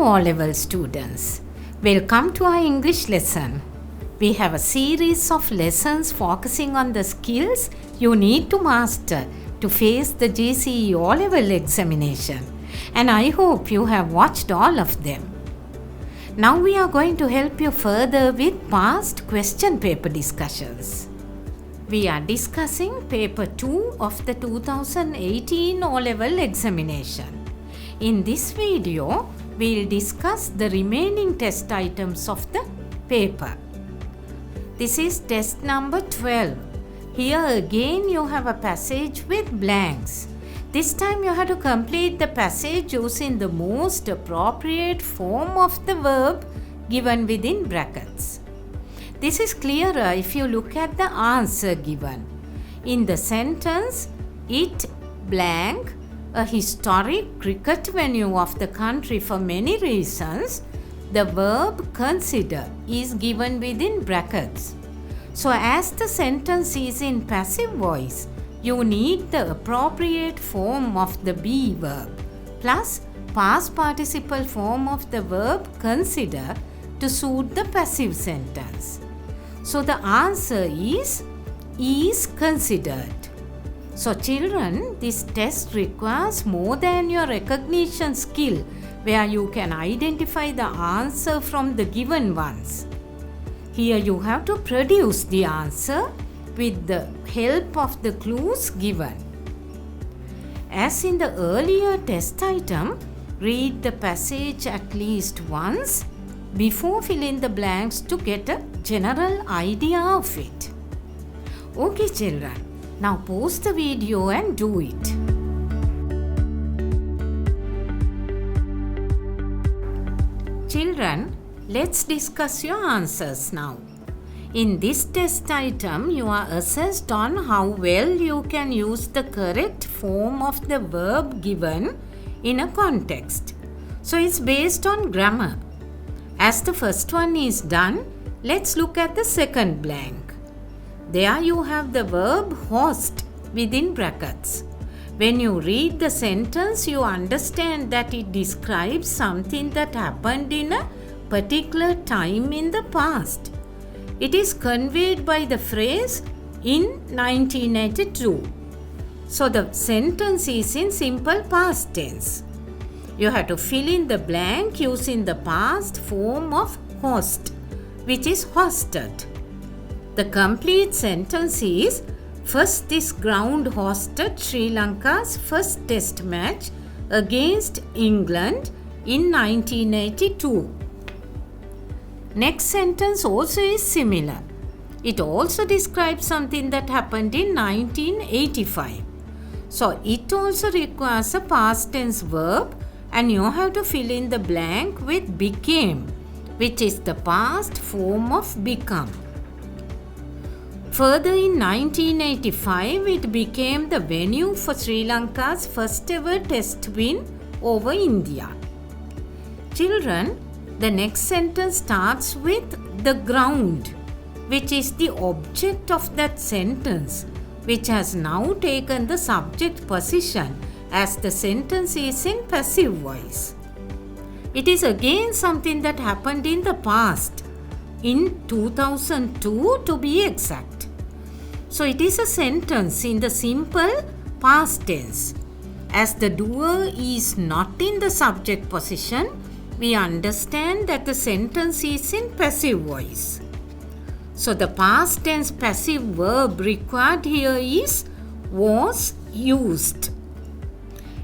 O-level students. Welcome to our English lesson. We have a series of lessons focusing on the skills you need to master to face the GCE O-level examination. And I hope you have watched all of them. Now we are going to help you further with past question paper discussions. We are discussing paper 2 of the 2018 O-level examination. In this video, we will discuss the remaining test items of the paper. This is test number 12. Here again you have a passage with blanks. This time you have to complete the passage using the most appropriate form of the verb given within brackets. This is clearer if you look at the answer given. In the sentence, it blank a historic cricket venue of the country for many reasons, the verb consider is given within brackets. So as the sentence is in passive voice, you need the appropriate form of the be verb plus past participle form of the verb consider to suit the passive sentence. So the answer is considered. So children, this test requires more than your recognition skill where you can identify the answer from the given ones. Here you have to produce the answer with the help of the clues given. As in the earlier test item, read the passage at least once before filling the blanks to get a general idea of it. Okay children, now pause the video and do it. Children, let's discuss your answers now. In this test item, you are assessed on how well you can use the correct form of the verb given in a context. So it's based on grammar. As the first one is done, let's look at the second blank. There you have the verb host within brackets. When you read the sentence, you understand that it describes something that happened in a particular time in the past. It is conveyed by the phrase in 1982. So the sentence is in simple past tense. You have to fill in the blank using the past form of host, which is hosted. The complete sentence is, first this ground hosted Sri Lanka's first test match against England in 1982. Next sentence also is similar. It also describes something that happened in 1985. So it also requires a past tense verb and you have to fill in the blank with became, which is the past form of become. Further, in 1985, it became the venue for Sri Lanka's first ever test win over India. Children, the next sentence starts with the ground, which is the object of that sentence, which has now taken the subject position as the sentence is in passive voice. It is again something that happened in the past, in 2002 to be exact. So it is a sentence in the simple past tense. As the doer is not in the subject position, we understand that the sentence is in passive voice. So the past tense passive verb required here is was used.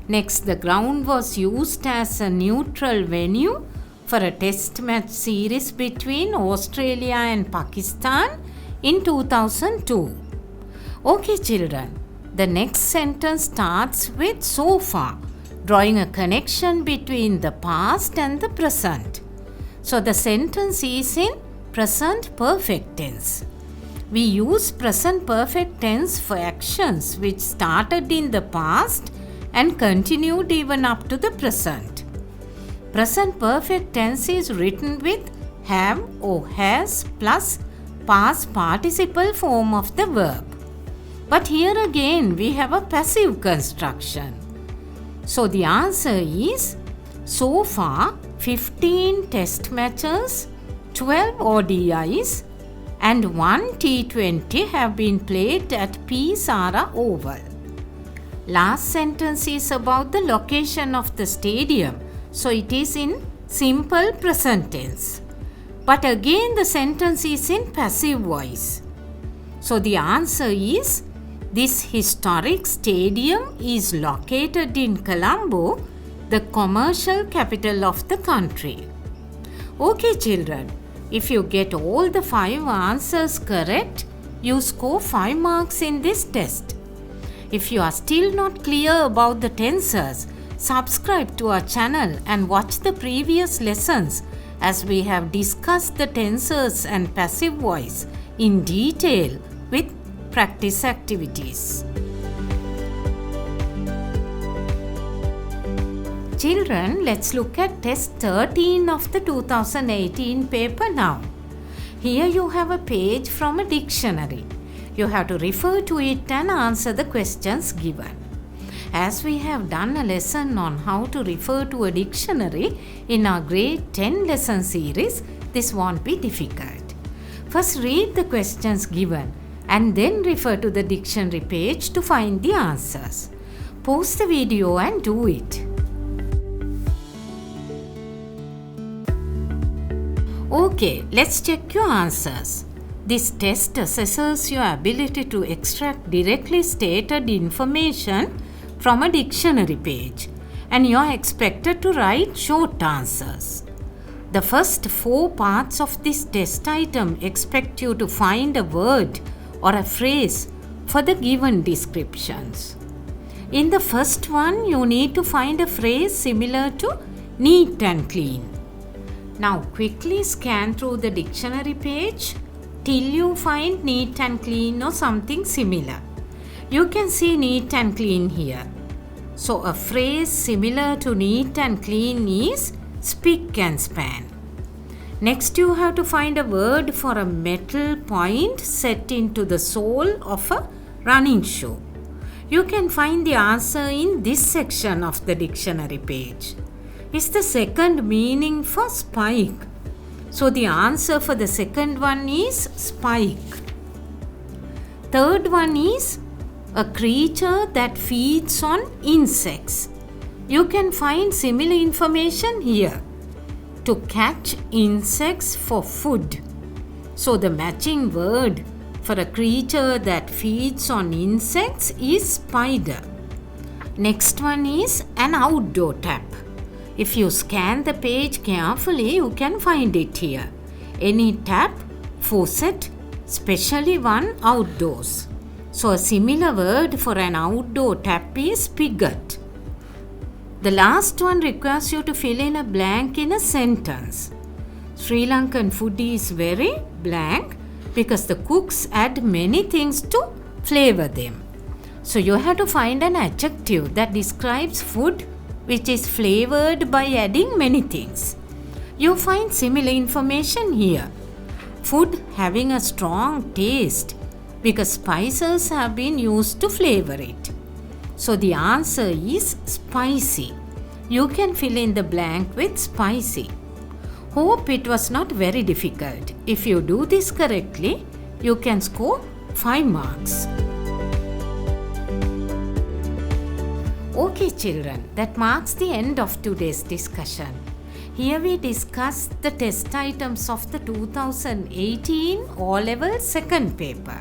Next, the ground was used as a neutral venue for a test match series between Australia and Pakistan in 2002. Okay children, the next sentence starts with so far, drawing a connection between the past and the present. So the sentence is in present perfect tense. We use present perfect tense for actions which started in the past and continued even up to the present. Present perfect tense is written with have or has plus past participle form of the verb. But here again we have a passive construction. So the answer is, so far 15 test matches, 12 ODIs, and 1 T20 have been played at P. Sara Oval. Last sentence is about the location of the stadium, so it is in simple present tense. But again the sentence is in passive voice. So the answer is, this historic stadium is located in Colombo, the commercial capital of the country. Okay children, if you get all the 5 answers correct, you score 5 marks in this test. If you are still not clear about the tenses, subscribe to our channel and watch the previous lessons as we have discussed the tenses and passive voice in detail with practice activities. Children, let's look at test 13 of the 2018 paper now. Here you have a page from a dictionary. You have to refer to it and answer the questions given. As we have done a lesson on how to refer to a dictionary in our grade 10 lesson series, this won't be difficult. First read the questions given and then refer to the dictionary page to find the answers. Pause the video and do it. Okay, let's check your answers. This test assesses your ability to extract directly stated information from a dictionary page, and you are expected to write short answers. The first 4 parts of this test item expect you to find a word or a phrase for the given descriptions. In the first one, you need to find a phrase similar to neat and clean. Now quickly scan through the dictionary page till you find neat and clean or something similar. You can see neat and clean here. So a phrase similar to neat and clean is spick and span. Next you have to find a word for a metal point set into the sole of a running shoe. You can find the answer in this section of the dictionary page. It's the second meaning for spike. So the answer for the second one is spike. Third one is a creature that feeds on insects. You can find similar information here. To catch insects for food. So the matching word for a creature that feeds on insects is spider. Next one is an outdoor tap. If you scan the page carefully, you can find it here. Any tap, faucet, especially one outdoors. So a similar word for an outdoor tap is spigot. The last one requires you to fill in a blank in a sentence. Sri Lankan food is very blank because the cooks add many things to flavor them. So you have to find an adjective that describes food which is flavored by adding many things. You find similar information here. Food having a strong taste because spices have been used to flavor it. So the answer is spicy. You can fill in the blank with spicy. Hope it was not very difficult. If you do this correctly, you can score 5 marks. Okay children, that marks the end of today's discussion. Here we discussed the test items of the 2018 O-Level second paper.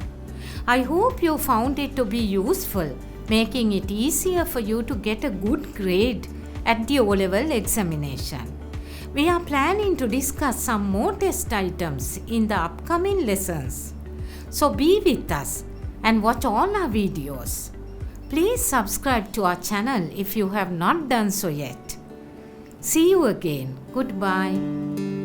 I hope you found it to be useful, making it easier for you to get a good grade at the O-Level examination. We are planning to discuss some more test items in the upcoming lessons. So be with us and watch all our videos. Please subscribe to our channel if you have not done so yet. See you again. Goodbye.